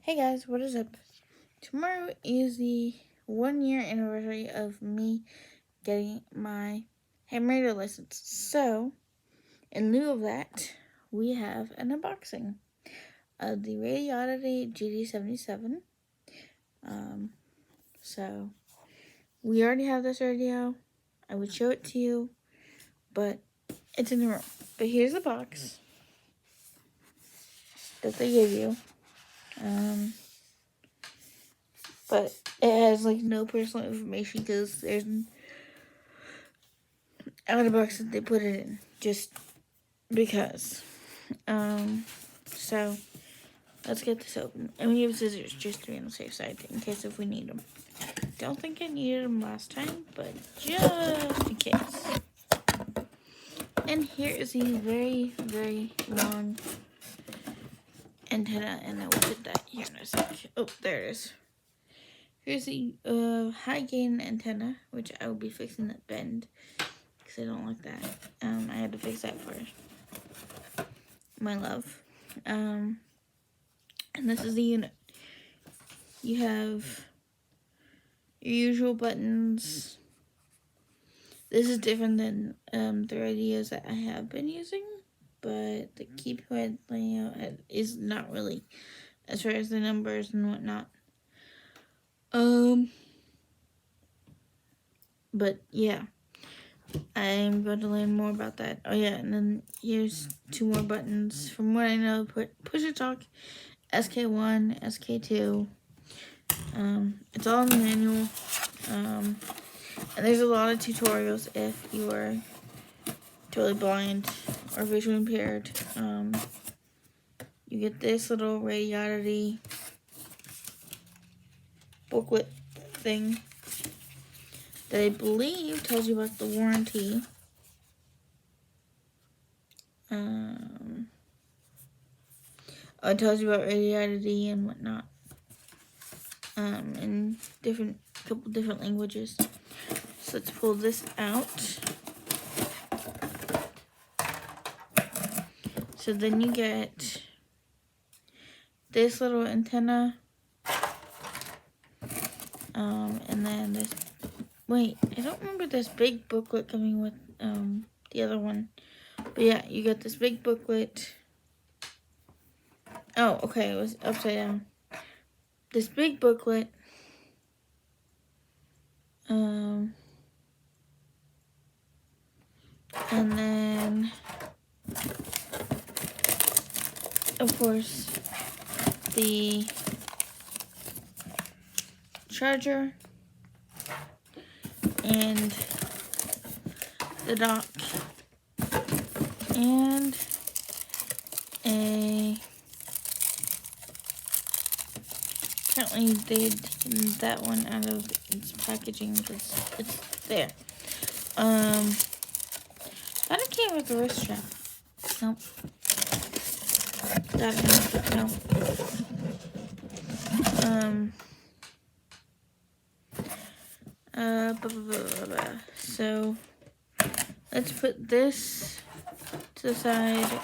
Hey guys, what is up? Tomorrow is the 1 year anniversary of me getting my ham radio license. So, in lieu of that, we have an unboxing of the Radioddity GD-77. So, we already have this radio. I would show it to you, but it's in the room. But here's the box that they give you. But it has no personal information because there's out of the box that they put it in, just because. So let's get this open. And we have scissors just to be on the safe side in case if we need them. Don't think I needed them last time, but just in case. And here is the very, very long antenna, and I will put that here in a sec. Oh, there it is. Here's the high gain antenna, which I will be fixing that bend because I don't like that. I had to fix that for my love. And this is the unit. You have your usual buttons. This is different than the radios that I have been using, but the keypad layout is not really, as far as the numbers and whatnot. But yeah, I'm going to learn more about that. Oh yeah, and then here's two more buttons. From what I know, push to talk, SK1, SK2. It's all in the manual. And there's a lot of tutorials if you are totally blind or visually impaired. You get this little Radioddity booklet thing that I believe tells you about the warranty. It tells you about Radioddity and whatnot. In couple different languages. So let's pull this out. So then you get this little antenna. And then this, wait, I don't remember this big booklet coming with the other one. But yeah, you got this big booklet. Oh, okay, it was upside down. This big booklet. And then, of course, the charger and the dock and apparently they had taken that one out of its packaging because it's there. Thought it came with the wrist strap. Nope. That no. So let's put this to the side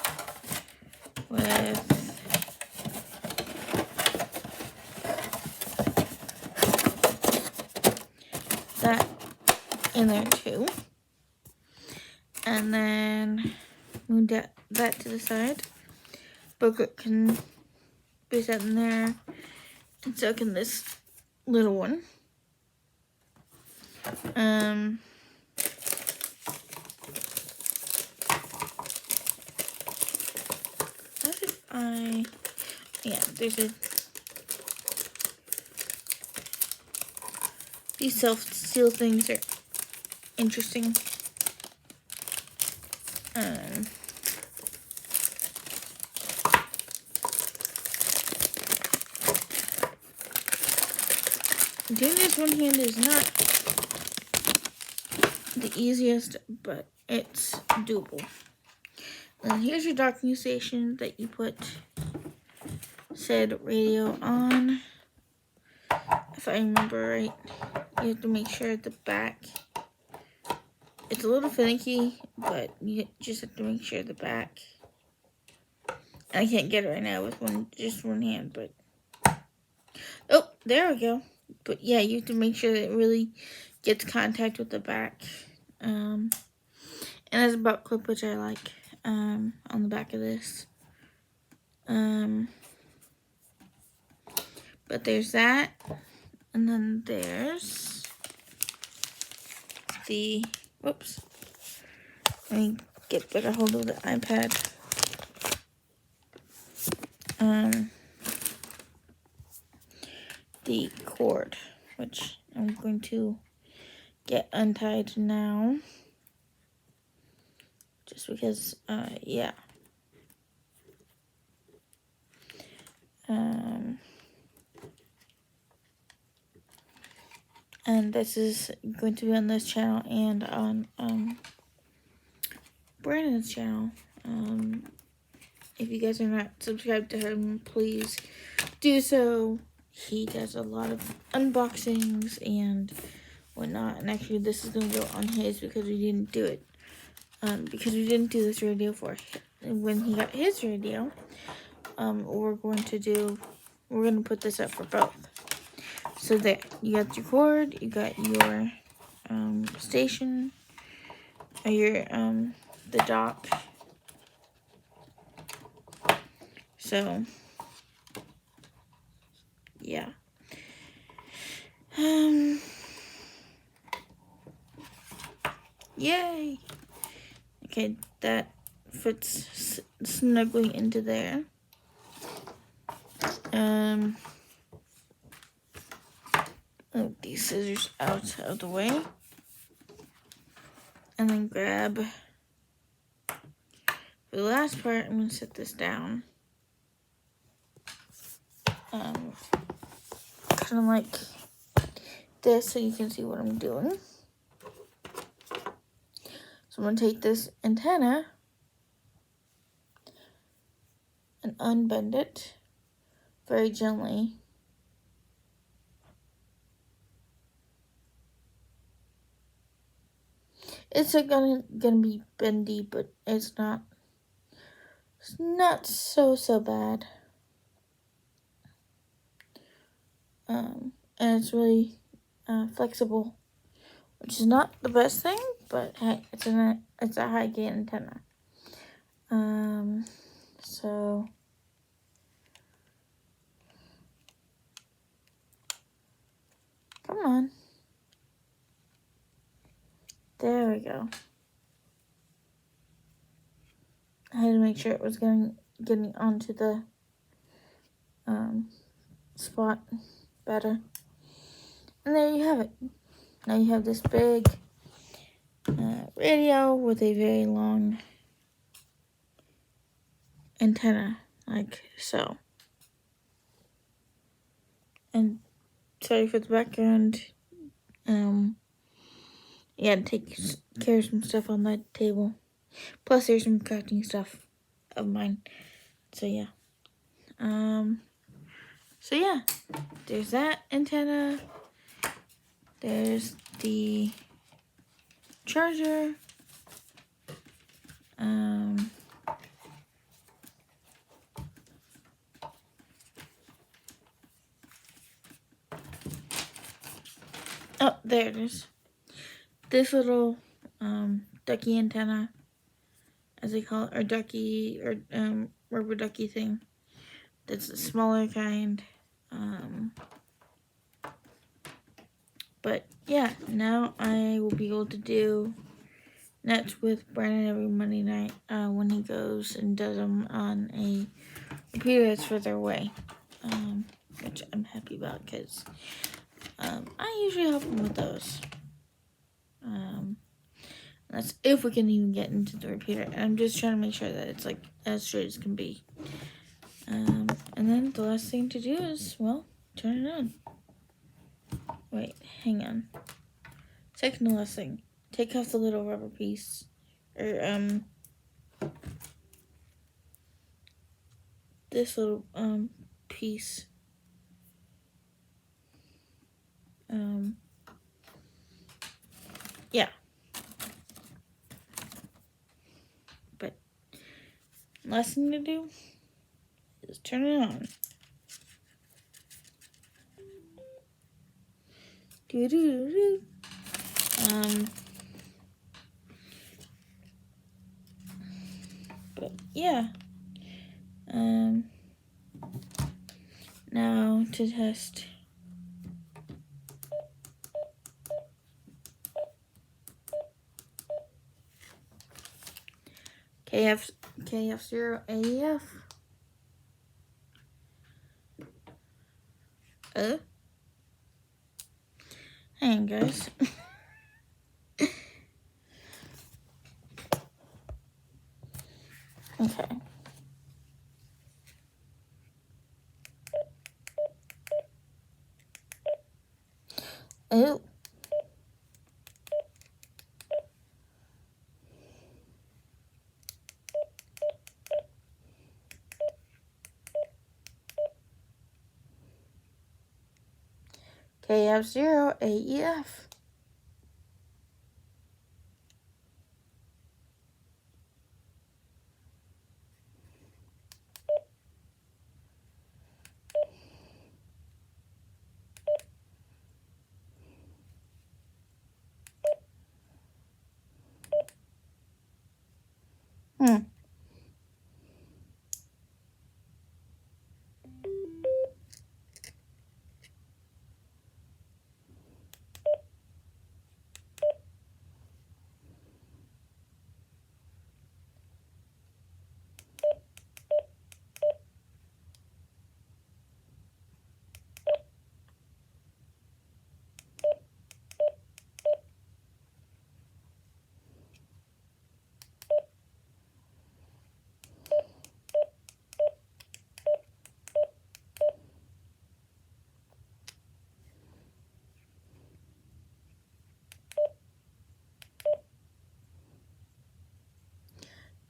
with that in there too. And then move that to the side. Booklet can be set in there, and so can this little one. As if there's these self-seal things are interesting. Doing this one hand is not the easiest, but it's doable. And here's your docking station that you put said radio on. If I remember right, you have to make sure at the back. It's a little finicky, but you just have to make sure at the back. I can't get it right now with just one hand, but Oh, there we go. But yeah, you have to make sure that it really gets contact with the back. And there's a butt clip, which I like, on the back of this. But there's that. And then there's the, whoops. Let me get better hold of the iPad. The cord, which I'm going to get untied now. Just because, yeah. And this is going to be on this channel and on, Brandon's channel. If you guys are not subscribed to him, please do so. He does a lot of unboxings and whatnot. And actually, this is going to go on his because we didn't do it. Because we didn't do this radio for him. When he got his radio, we're going to put this up for both. So there, you got your cord, you got your station, or your the dock. So yeah. Yay. Okay, that fits snugly into there. Move these scissors out of the way. And then grab, for the last part, I'm going to set this down. Kind of like this so you can see what I'm doing. So I'm going to take this antenna and unbend it very gently. It's gonna be bendy, but it's not so bad. And it's really flexible, which is not the best thing, but hey, it's a high gain antenna. So come on. There we go. I had to make sure it was getting onto the spot better. And there you have it. Now you have this big radio with a very long antenna, like so. And sorry for the background. Yeah, take care of some stuff on the table. Plus, there's some crafting stuff of mine. So yeah. So yeah, there's that antenna. There's the charger. Oh, there it is. This little ducky antenna, as they call it, or ducky, or rubber ducky thing. That's the smaller kind. But yeah, now I will be able to do nets with Brandon every Monday night when he goes and does them on a computer that's further away, which I'm happy about because I usually help him with those. That's if we can even get into the repeater. And I'm just trying to make sure that it's like as straight as can be. And then the last thing to do is, well, turn it on. Wait, hang on. Second to last thing. Take off the little rubber piece. Or, this little, piece. Yeah. But, last thing to do is turn it on. Do-do-do-do. But yeah. Now to test. KF0 AEF. Hang on, guys. Okay. Oh. KF0 AEF.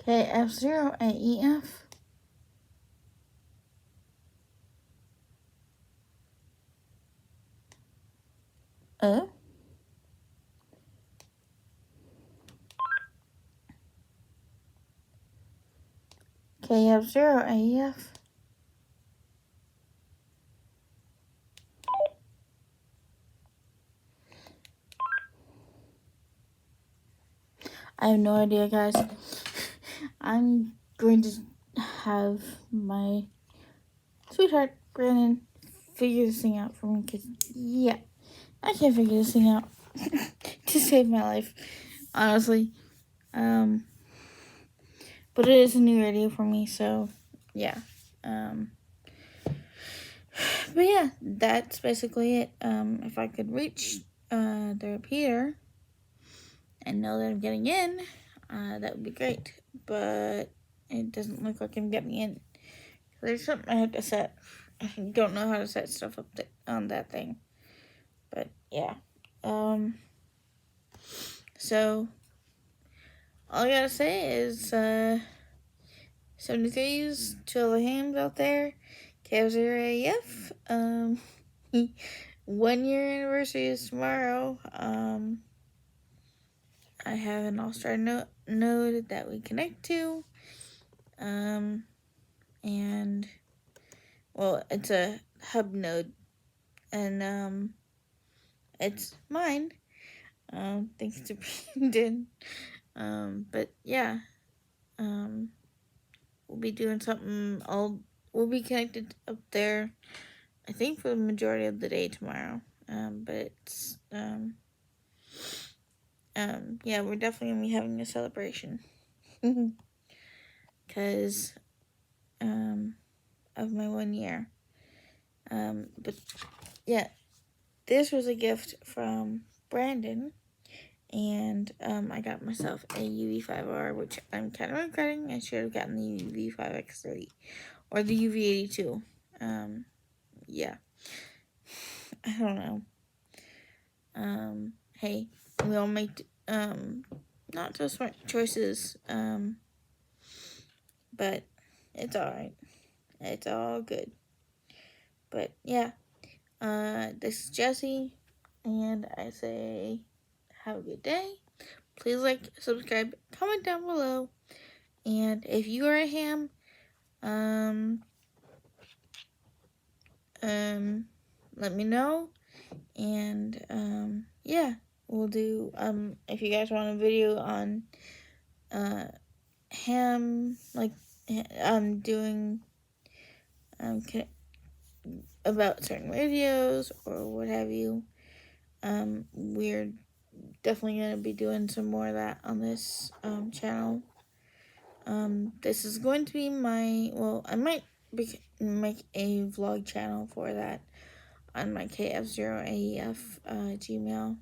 KF0 AEF. Oh. KF0 AEF. I have no idea, guys. I'm going to have my sweetheart, Brandon, figure this thing out for me, because, yeah, I can't figure this thing out to save my life, honestly. But it is a new radio for me, so, yeah. But yeah, that's basically it. If I could reach the repeater and know that I'm getting in, that would be great. But it doesn't look like I'm getting in. There's something I have to set. I don't know how to set stuff up on that thing. But yeah. So all I gotta say is 73s to all the hams out there. KF0AF. 1 year anniversary is tomorrow. I have an all-star node that we connect to. And well, it's a hub node, and it's mine. Thanks to Brandon. But yeah, we'll be doing something. We'll be connected up there, I think, for the majority of the day tomorrow. But it's yeah, we're definitely gonna be having a celebration, cause of my 1 year. But yeah, this was a gift from Brandon, and I got myself a UV5R, which I'm kind of regretting. I should have gotten the UV5X30 or the UV82. Yeah, I don't know. Hey, we all make not so smart choices, but it's alright. It's all good. But yeah, this is Jessie, and I say have a good day. Please like, subscribe, comment down below, and if you are a ham, let me know, And yeah, we'll do if you guys want a video on ham, like doing about certain videos or what have you, we're definitely going to be doing some more of that on this channel. This is going to be my, well, I might make a vlog channel for that on my KF0AEF Gmail,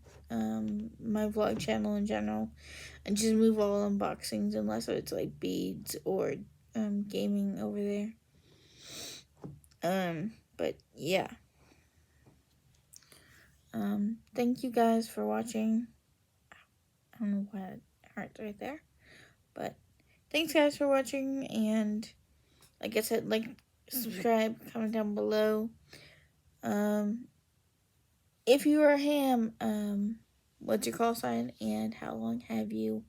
my vlog channel in general, and just move all unboxings unless it's like beads or gaming over there. But yeah. Thank you guys for watching. I don't know why it hurts right there, but thanks guys for watching, and like I said, like, subscribe, comment down below. If you are a ham, what's your call sign, and how long have you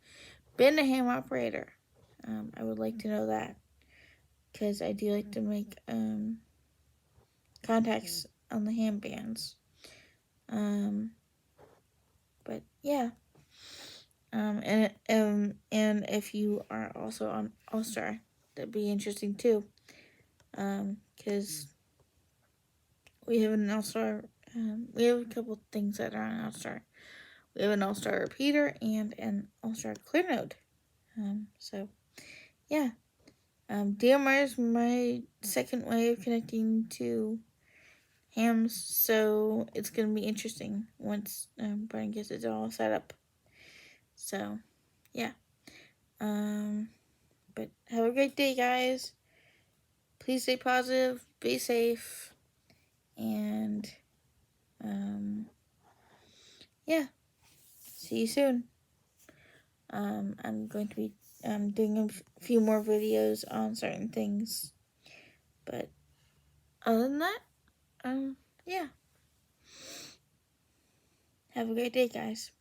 been a ham operator? I would like to know that, because I do like to make contacts on the ham bands. But yeah. And if you are also on All-Star, that'd be interesting too. Because we have an All-Star, we have a couple things that are on All-Star. We have an All-Star repeater and an All-Star clear node. So yeah. DMR is my second way of connecting to hams, so it's gonna be interesting once Brian gets it all set up. So yeah. But have a great day, guys. Please stay positive, be safe, and yeah, see you soon. I'm going to be doing a few more videos on certain things, but other than that, yeah. Have a great day, guys.